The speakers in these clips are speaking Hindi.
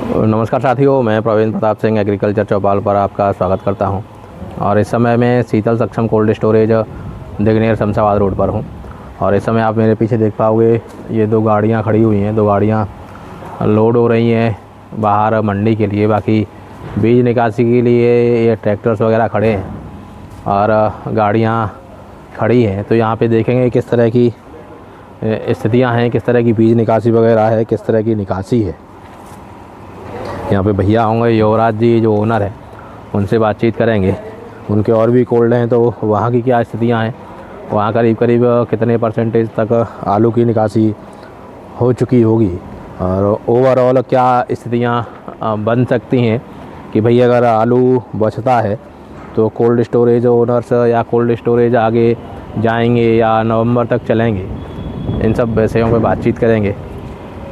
नमस्कार साथियों, मैं प्रवीण प्रताप सिंह एग्रीकल्चर चौपाल पर आपका स्वागत करता हूं। और इस समय मैं शीतल सक्षम कोल्ड स्टोरेज दिगनेर शमशाबाद रोड पर हूं। और इस समय आप मेरे पीछे देख पाओगे, ये दो गाड़ियां खड़ी हुई हैं। दो गाड़ियां लोड हो रही हैं बाहर मंडी के लिए। बाकी बीज निकासी के लिए ये ट्रैक्टर्स वगैरह खड़े हैं और गाड़ियाँ खड़ी हैं। तो यहाँ पे देखेंगे किस तरह की स्थितियाँ हैं, किस तरह की बीज निकासी वगैरह है, किस तरह की निकासी है। यहाँ पे भैया होंगे, युवराज जी जो ओनर है, उनसे बातचीत करेंगे। उनके और भी कोल्ड हैं तो वहाँ की क्या स्थितियाँ हैं, वहाँ करीब करीब कितने परसेंटेज तक आलू की निकासी हो चुकी होगी और ओवरऑल क्या स्थितियाँ बन सकती हैं कि भाई अगर आलू बचता है तो कोल्ड स्टोरेज ओनर्स या कोल्ड स्टोरेज आगे जाएंगे या नवंबर तक चलेंगे। इन सब विषयों पर बातचीत करेंगे।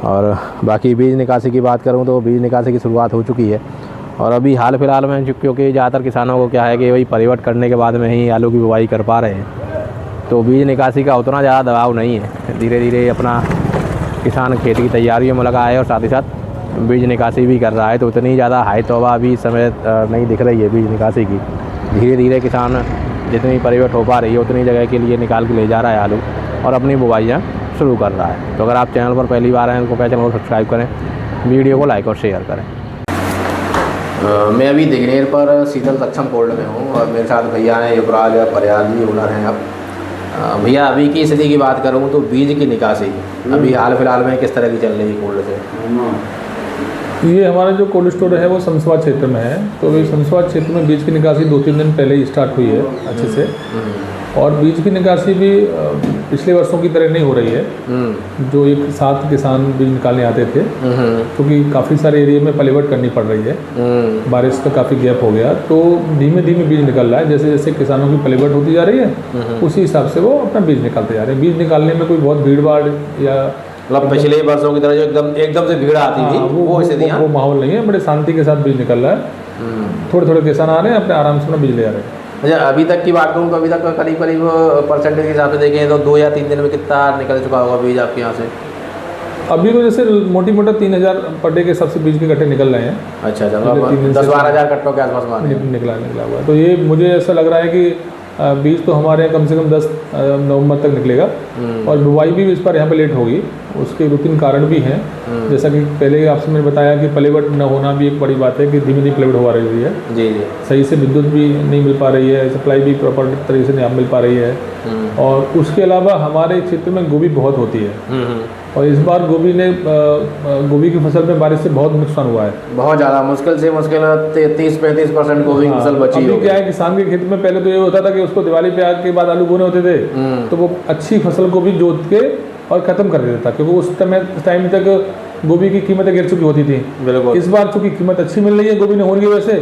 और बाकी बीज निकासी की बात करूं तो बीज निकासी की शुरुआत हो चुकी है। और अभी हाल फिलहाल में क्योंकि ज़्यादातर किसानों को क्या है कि वही परिवर्तन करने के बाद में ही आलू की बुवाई कर पा रहे हैं, तो बीज निकासी का उतना ज़्यादा दबाव नहीं है। धीरे धीरे अपना किसान खेत की तैयारियों में लगा है और साथ ही साथ बीज निकासी भी कर रहा है। तो उतनी ज़्यादा हाई तौबा अभी समय नहीं दिख रही है बीज निकासी की। धीरे धीरे किसान जितनी परिवर्तन हो पा रही है उतनी जगह के लिए निकाल के ले जा रहा है आलू और अपनी बुवाइयाँ शुरू कर रहा है। तो अगर आप चैनल पर पहली बार हैं तो चैनल को सब्सक्राइब करें, वीडियो को लाइक और शेयर करें। मैं अभी दिगनेर पर शीतल सक्षम कोल्ड में हूँ और मेरे साथ भैया हैं, युवराज प्रयाग जी ओनर हैं। अब भैया अभी की स्थिति की बात करूँ तो बीज की निकासी अभी हाल फिलहाल में किस तरह की चल रही है कोल्ड से? ये हमारा जो कोल्ड स्टोर है वो शमशाबाद क्षेत्र में है। तो ये शमशाबाद क्षेत्र में बीज की निकासी 2-3 दिन पहले ही स्टार्ट हुई है अच्छे से। और बीज की निकासी भी पिछले वर्षों की तरह नहीं हो रही है जो एक साथ किसान बीज निकालने आते थे, क्योंकि काफ़ी सारे एरिया में पलेवट करनी पड़ रही है। बारिश का काफ़ी गैप हो गया तो धीमे धीमे बीज निकल रहा है। जैसे जैसे किसानों की पलेवट होती जा रही है उसी हिसाब से वो अपना बीज निकालते जा रहे हैं। बीज निकालने में कोई बहुत भीड़ भाड़ या मतलब पिछले वर्षों की तरह जो एकदम से भीड़ आती थी वो माहौल नहीं है। बड़े शांति के साथ बीज निकल रहा है। थोड़े थोड़े किसान आ रहे हैं, अपने आराम से अपना बीज ले आ रहे हैं। अच्छा, अभी तक की बात करूँ तो अभी तक करीब करीब परसेंटेज के हिसाब से देखें तो 2 या 3 दिन में कितना निकल चुका होगा बीज आपके यहाँ से? अभी तो जैसे मोटी मोटा 3000 पर डे के हिसाब से बीज के कट्टे निकल रहे हैं। अच्छा, 10-12 हज़ार कट्टों के आसपास निकला हुआ है। तो ये मुझे ऐसा लग रहा है कि बीज तो हमारे कम से कम 10 नवंबर तक निकलेगा। और बुवाई भी इस पर यहाँ पे लेट होगी। उसके 2-3 कारण भी हैं। जैसा कि पहले आपसे मैंने बताया कि पलेवट न होना भी एक बड़ी बात है कि धीमे धीमे पलेवट हो रही है। जी जी। सही से विद्युत भी नहीं मिल पा रही है, सप्लाई भी प्रॉपर तरीके से नहीं मिल पा रही है। और उसके अलावा हमारे क्षेत्र में गोभी बहुत होती है और इस बार गोभी की फसल में बारिश से बहुत नुकसान हुआ है। बहुत ज़्यादा मुश्किल से मुश्किल 30-35% गोभी की फसल बची है। क्या है, किसान के खेत में पहले तो ये होता था कि उसको दिवाली पे आग के बाद आलू बोने होते थे तो वो अच्छी फसल को भी जोत के और ख़त्म कर देता था, क्योंकि उस टाइम तक गोभी की कीमतें गिर चुकी होती थी। बिल्कुल। इस बार चूंकि कीमत अच्छी मिल रही है गोभी ने होने की वजह से,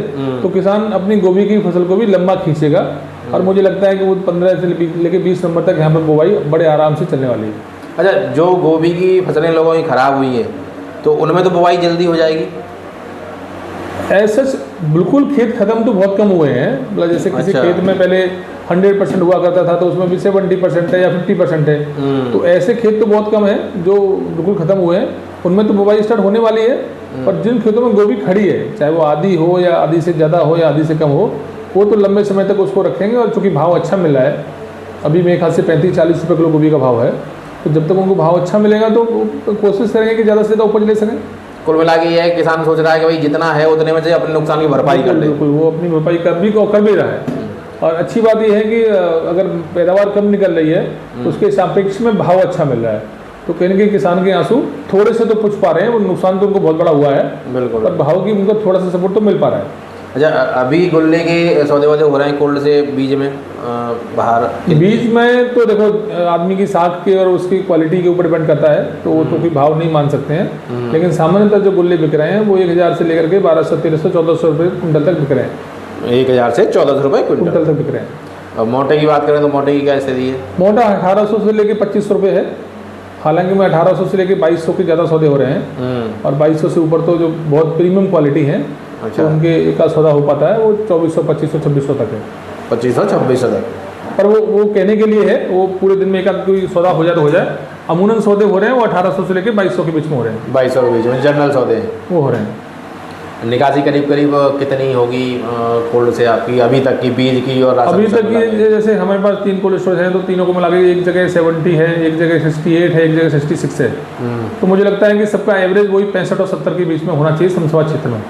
तो किसान अपनी गोभी की फसल को भी लंबा खींचेगा। और मुझे लगता है कि वो 15 से लेकर 20 नवंबर तक यहाँ पर बुवाई बड़े आराम से चलने वाली है। अच्छा, जो गोभी की फसलें लोगों की ख़राब हुई है तो उनमें तो बुवाई जल्दी हो जाएगी? ऐसा बिल्कुल खेत ख़त्म तो बहुत कम हुए हैं। मतलब जैसे किसी खेत में पहले 100% हुआ करता था तो उसमें भी 70% है या 50% है। तो ऐसे खेत तो बहुत कम है जो बिल्कुल ख़त्म हुए हैं, उनमें तो बुवाई स्टार्ट होने वाली है। और जिन खेतों में गोभी खड़ी है, चाहे वो आधी हो या आधी से ज़्यादा हो या आधी से कम हो, वो तो लंबे समय तक उसको रखेंगे। और चूँकि भाव अच्छा मिल रहा है, अभी मेरे ख्याल से 35-40 रुपये किलो गोभी का भाव है, तो जब तक उनको भाव अच्छा मिलेगा तो कोशिश करेंगे कि ज़्यादा से ज़्यादा उपज ले सकें। कुल मिला के ये है, किसान सोच रहा है कि भाई जितना है उतने में से अपने नुकसान की भरपाई कर ले। बिल्कुल, वो अपनी भरपाई कर भी रहा है। और अच्छी बात यह है कि अगर पैदावार कम निकल रही है तो उसके सापेक्ष में भाव अच्छा मिल रहा है। तो कहीं ना कहीं किसान के आंसू थोड़े से तो पुछ पा रहे हैं। वो नुकसान तो उनको बहुत बड़ा हुआ है, बिल्कुल, पर भाव की उनको थोड़ा सा सपोर्ट तो मिल पा रहा है। अच्छा, अभी गुल्ले के सौदे वौदे हो रहे हैं कोल्ड से बीज में बाहर? बीज में तो देखो आदमी की साख के और उसकी क्वालिटी के ऊपर डिपेंड करता है, तो वो तो कोई भाव नहीं मान सकते हैं। लेकिन सामान्यतः जो गुल्ले बिक रहे हैं वो 1000 से लेकर के 1200, 1300, 1400 रुपये कुंटल तक बिक रहे हैं। 1000 से 1400 रुपये कुंटल तक बिक रहे हैं। और मोटे की बात करें तो मोटे की क्या स्थिति है? मोटा 1800 से लेकर 2500 रुपये है। हालांकि मैं 1800 से लेकर 2200 के ज़्यादा सौदे हो रहे हैं। और 2200 से ऊपर तो जो बहुत प्रीमियम क्वालिटी है, तो उनके एक का सौदा हो पाता है, वो 2400, 2500, 2600 तक है। 2500, 2600 तक। पर वो कहने के लिए है, वो पूरे दिन में एक आध कोई सौदा हो जाए तो हो जाए। अमूनन सौदे हो रहे हैं वो 1800 से लेकर 2200 के बीच में हो रहे हैं। 2200 के बीच में जनरल सौदे वो हो रहे हैं। निकासी करीब करीब कितनी होगी कोल्ड से आपकी अभी तक की बीज की और राशन अभी सब तक मिला ये के? जैसे हमारे पास 3 कोल्ड स्टोरेज हैं, तो तीनों को मिला के एक जगह 70 है, एक जगह 68 है, एक जगह 66 है। तो मुझे लगता है कि सबका एवरेज वही 65 और 70 के बीच में होना चाहिए समसवा क्षेत्र में,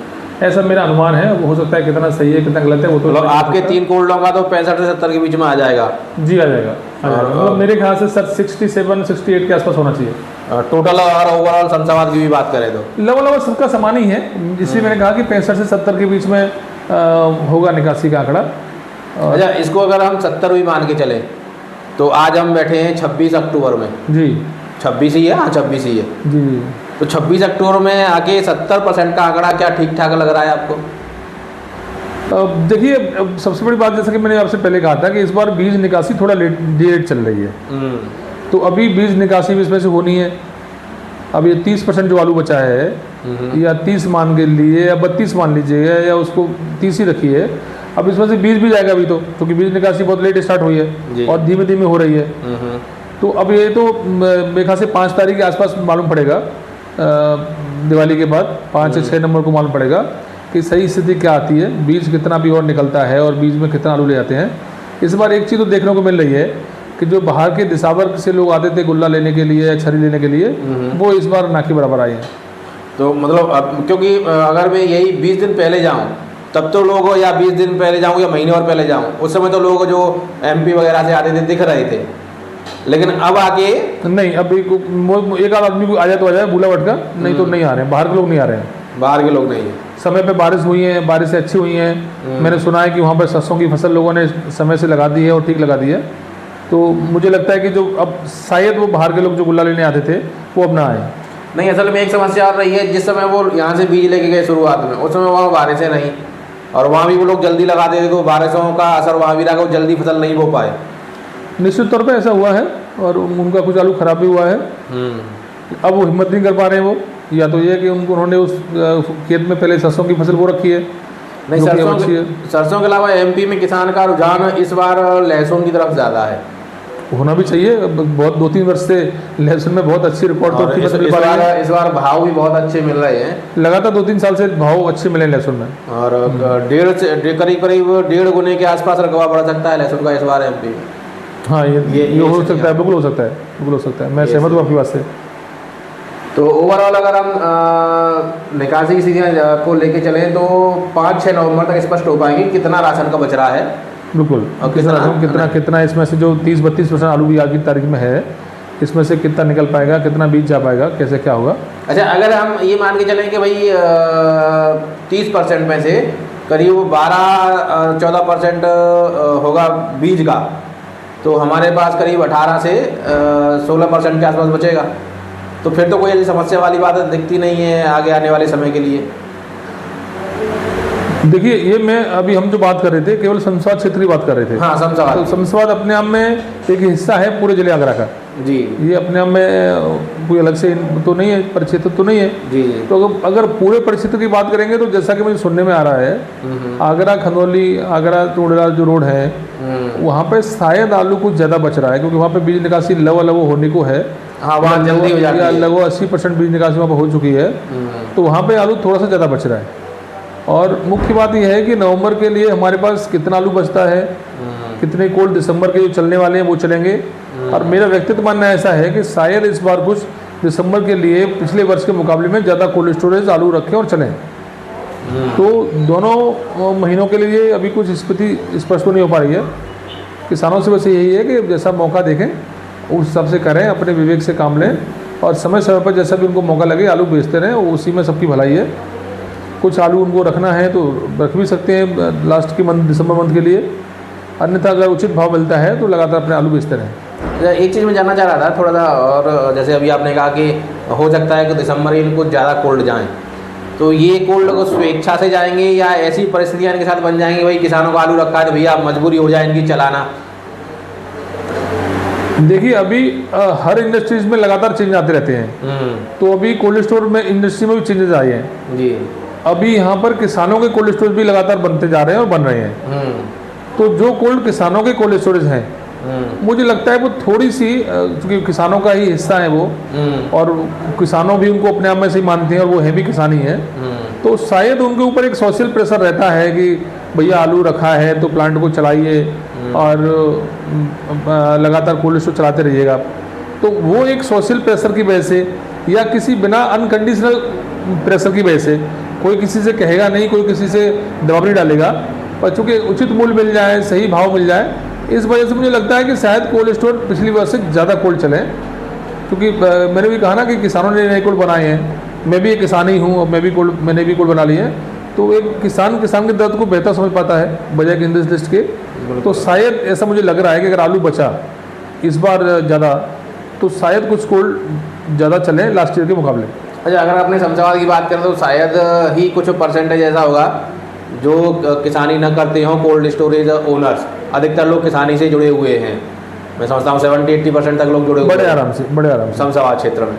ऐसा मेरा अनुमान है। वो हो सकता है कितना सही है कितना गलत है वो तो मतलब आपके 3 कोल्डों का तो 65 से 70 के बीच में आ जाएगा। जी आ जाएगा, मतलब मेरे ख्याल से सर 67 68 के आसपास होना चाहिए टोटल। और ओवरऑल शमशाबाद की भी बात करें तो लगभग सबका समान ही है, इसलिए मैंने कहा कि 65 से 70 के बीच में होगा निकासी का आंकड़ा। अच्छा, इसको अगर हम 70 भी मान के चले तो आज हम बैठे हैं 26 अक्टूबर में। जी 26 ही है, हाँ 26 ही है। जी तो 26 अक्टूबर में आके 70% का आंकड़ा क्या ठीक ठाक लग रहा है आपको? देखिए, अब सबसे बड़ी बात जैसा कि मैंने आपसे पहले कहा था कि इस बार बीज निकासी थोड़ा लेट चल रही है। तो अभी बीज निकासी भी इसमें से होनी है। अब ये 30% जो आलू बचा है, या 30 मान के लिए या 32 मान लीजिएगा, या उसको 30 ही रखिए। अब इसमें से बीज भी जाएगा अभी तो, क्योंकि बीज निकासी बहुत लेट स्टार्ट हुई है और धीमे धीमे हो रही है। तो अब ये तो मेरे ख्याल से 5 तारीख के आसपास मालूम पड़ेगा, दिवाली के बाद 5 या 6 नंबर को मालूम पड़ेगा कि सही स्थिति क्या आती है, बीज कितना भी और निकलता है और बीज में कितना आलू ले जाते हैं। इस बार एक चीज़ तो देखने को मिल रही है कि जो बाहर के दिसावर से लोग आते थे गुल्ला लेने के लिए या छरी लेने के लिए, वो इस बार ना के बराबर आए हैं। तो मतलब अब क्योंकि अगर मैं यही 20 दिन पहले जाऊं तब तो लोग, या 20 दिन पहले जाऊं या महीने और पहले जाऊं, उस समय तो लोग जो MP वगैरह से आते थे दिख रहे थे। लेकिन अब आके नहीं, अभी एक आध आदमी को आ जाए तो आ जाए भूला भटका, नहीं तो नहीं आ रहे हैं, बाहर के लोग नहीं आ रहे हैं। बाहर के लोग नहीं है। समय पे बारिश हुई है, बारिश अच्छी हुई है। मैंने सुना है कि वहाँ पर सरसों की फसल लोगों ने समय से लगा दी है और ठीक लगा दी है। तो मुझे लगता है कि जो अब शायद वो बाहर के लोग जो गुल्ला लेने आते थे वो अब ना आए। नहीं, असल में एक समस्या और रही है, जिस समय वो यहाँ से बीज लेके गए शुरुआत में, उस समय वहाँ बारिशें नहीं, और वहाँ भी वो लोग जल्दी लगा देते तो बारिशों का असर वहाँ भी रहा, वो जल्दी फसल नहीं बो पाए। निश्चित तौर पे ऐसा हुआ है, और उनका कुछ आलू खराब भी हुआ है। अब वो हिम्मत नहीं कर पा रहे हैं वो, या तो ये कि उन्होंने उस खेत में पहले सरसों की फसल बो रखी है। नहीं, सरसों के अलावा MP में किसान का रुझान इस बार लहसुन की तरफ ज़्यादा है। होना भी चाहिए, बहुत 2-3 वर्ष से लहसुन में बहुत अच्छी रिकॉर्ड तो इस बार भाव भी बहुत अच्छे मिल रहे हैं। लगातार 2-3 साल से भाव अच्छे मिले लहसुन में, और करीब 1.5 गुने के आसपास रकबा बढ़ सकता है लहसुन का इस बार MP में। हाँ, ये हो सकता है, बिल्कुल हो सकता है, बिल्कुल हो सकता है। मैं सहमत हूँ आपकी बात से। तो ओवरऑल अगर हम निकासी की सीजन को लेके चलें तो 5-6 नवंबर तक स्पष्ट हो पाएंगे कितना राशन का बच रहा है। बिल्कुल, और कितना इसमें से जो 30-32% आलू भी आज की तारीख में है, इसमें से कितना निकल पाएगा, कितना बीज जा पाएगा, कैसे क्या होगा। अच्छा, अगर हम ये मान के चलें कि भाई 30% में से करीब 12-14% होगा बीज का, तो हमारे पास करीब 18 से 16% के आसपास बचेगा। तो फिर तो कोई ऐसी समस्या वाली बात दिखती नहीं है आगे आने वाले समय के लिए। देखिए, ये मैं अभी हम जो बात कर रहे थे केवल शमशाबाद क्षेत्र की बात कर रहे थे। हाँ, शमशाबाद। तो शमशाबाद अपने आप में एक हिस्सा है पूरे जिले आगरा का। जी, ये अपने आप में कोई अलग से तो नहीं है, परिक्षेत्र तो नहीं है। जी। तो अगर पूरे परिक्षेत्र की बात करेंगे तो जैसा कि मुझे सुनने में आ रहा है, आगरा खंदौली, आगरा टोडरा जो रोड है, वहाँ पे शायद आलू कुछ ज़्यादा बच रहा है, क्योंकि वहाँ पे बीज निकासी लगभग होने को है। हाँ, वहाँ जल्दी हो जाती है, लगभग 80% बीज निकासी वहाँ पर हो चुकी है। तो वहाँ पे आलू थोड़ा सा ज़्यादा बच रहा है। और मुख्य बात यह है कि नवंबर के लिए हमारे पास कितना आलू बचता है, कितने कोल्ड दिसंबर के जो चलने वाले हैं वो चलेंगे। और मेरा व्यक्तिगत मानना ऐसा है कि शायद इस बार कुछ दिसंबर के लिए पिछले वर्ष के मुकाबले में ज़्यादा कोल्ड स्टोरेज आलू रखें और चलें। तो दोनों महीनों के लिए अभी कुछ स्थिति स्पष्ट नहीं हो पा रही है। किसानों से बस यही है कि जैसा मौका देखें उस हिसाब से करें, अपने विवेक से काम लें, और समय समय पर जैसा भी उनको मौका लगे आलू बेचते रहें, उसी में सबकी भलाई है। कुछ आलू उनको रखना है तो रख भी सकते हैं लास्ट के मंथ, दिसंबर मंथ के लिए, अन्यथा अगर उचित भाव मिलता है तो लगातार अपने आलू बेचते रहें। एक चीज़ मैं जानना चाह रहा था थोड़ा सा, और जैसे अभी आपने कहा कि हो सकता है कि दिसंबर इनको ज़्यादा कोल्ड जाएँ, तो ये कोल्ड को स्वेच्छा से जाएंगे या ऐसी परिस्थितियाँ इनके साथ बन जाएंगी भाई किसानों को आलू रखा है तो भैया मजबूरी हो जाए इनकी चलाना? देखिए, अभी हर इंडस्ट्रीज में लगातार चेंज आते रहते हैं। तो अभी कोल्ड स्टोर में इंडस्ट्री में भी चेंजेस आए हैं जी। अभी यहाँ पर किसानों के कोल्ड स्टोरेज भी लगातार बनते जा रहे हैं और बन रहे हैं। तो जो कोल्ड किसानों के कोल्ड स्टोरेज हैं, मुझे लगता है वो थोड़ी सी, क्योंकि किसानों का ही हिस्सा है वो, और किसानों भी उनको अपने आप में से ही मानते हैं और वो है भी किसान ही है, तो शायद उनके ऊपर एक सोशल प्रेशर रहता है कि भैया आलू रखा है तो प्लांट को चलाइए और लगातार कोल्ड स्टोर चलाते रहिएगा। तो वो एक सोशल प्रेशर की वजह से या किसी बिना अनकंडीशनल प्रेशर की वजह से, कोई किसी से कहेगा नहीं, कोई किसी से दबाव नहीं डालेगा, पर चूँकि उचित मूल्य मिल जाए, सही भाव मिल जाए, इस वजह से मुझे लगता है कि शायद कोल्ड स्टोर पिछली वर्ष से ज़्यादा कोल्ड चले। क्योंकि मैंने भी कहा ना कि किसानों ने नए कोल्ड बनाए हैं, मैं भी एक किसान ही हूँ और मैंने भी कोल्ड बना लिए हैं। तो एक किसान के दर्द को बेहतर समझ पाता है बजाय कि इंडस्ट्रियलिस्ट के। तो शायद ऐसा मुझे लग रहा है कि अगर आलू बचा इस बार ज़्यादा, तो शायद कुछ कोल्ड ज़्यादा चले लास्ट ईयर के मुकाबले। अच्छा, अगर अपने शमशाबाद की बात करें तो शायद ही कुछ परसेंटेज ऐसा होगा जो किसानी न करते हों कोल्ड स्टोरेज ओनर्स। अधिकतर लोग किसानी से जुड़े हुए हैं, मैं समझता हूँ 70-80% तक लोग जुड़े हुए बड़े आराम से शमशाबाद क्षेत्र में।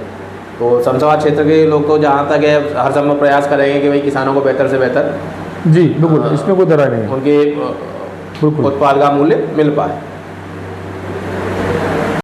तो शमशाबाद क्षेत्र के लोग तो जहाँ तक है हर संभव प्रयास करेंगे कि भाई किसानों को बेहतर से बेहतर जी बिल्कुल, इसमें कोई दरार नहीं है, उनके उत्पाद का मूल्य मिल पाए।